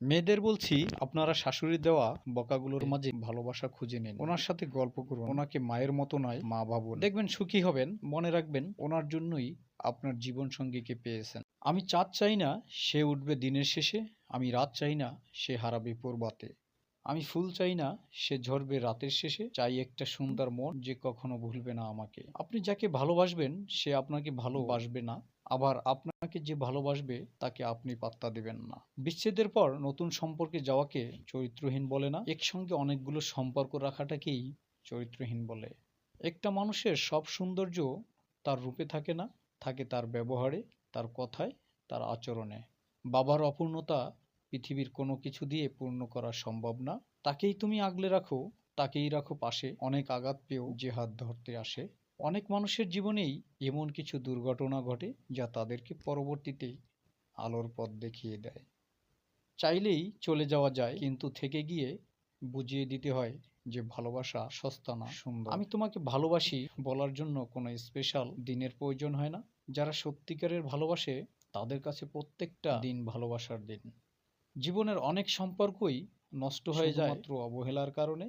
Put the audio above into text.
মেয়েদের বলছি, আপনারা শাশুড়ির দেওয়া বকাগুলোর মাঝে ভালোবাসা খুঁজে নিন। ওনার সাথে গল্প করুন, ওনাকে মায়ের মতো নয় মা ভাবুন, দেখবেন সুখী হবেন। মনে রাখবেন, ওনার জন্যই আপনার জীবন সঙ্গীকে পেয়েছেন। আমি চাঁদ চাই না সে উঠবে দিনের শেষে, আমি রাত চাই না সে হারাবে পূর্বাতে, আমি ফুল চাই না সে ঝরবে রাতের শেষে, চাই একটা সুন্দর মন যে কখনো ভুলবে না আমাকে। আপনি যাকে ভালোবাসবেন সে আপনাকে ভালোবাসবে না, আবার আপনাকে যে ভালোবাসবে তাকে আপনি পাত্তা দেবেন না। বিচ্ছেদের পর নতুন সম্পর্কে যাওয়াকে চরিত্রহীন বলে না, একসঙ্গে অনেকগুলো সম্পর্ক রাখাটাকেই চরিত্রহীন বলে। একটা মানুষের সব সৌন্দর্য তার রূপে থাকে না, থাকে তার ব্যবহারে, তার কথায়, তার আচরণে। বাবার অপূর্ণতা পৃথিবীর কোনো কিছু দিয়ে পূর্ণ করা সম্ভব না। তাকেই তুমি আগলে রাখো, তাকেই রাখো পাশে, অনেক আঘাত পেয়েও যে হাত ধরতে আসে। অনেক মানুষের জীবনেই এমন কিছু দুর্ঘটনা ঘটে যা তাদেরকে পরবর্তীতে আলোর পথ দেখিয়ে দেয়। চাইলেই চলে যাওয়া যায়, কিন্তু থেকে গিয়ে বুঝিয়ে দিতে হয় যে ভালোবাসা সস্তা না, সুন্দর। আমি তোমাকে ভালোবাসি বলার জন্য কোনো স্পেশাল দিনের প্রয়োজন হয় না। যারা সত্যিকারের ভালোবাসে তাদের কাছে প্রত্যেকটা দিন ভালোবাসার দিন। জীবনের অনেক সম্পর্কই নষ্ট হয়ে যায় শুধুমাত্র অবহেলার কারণে।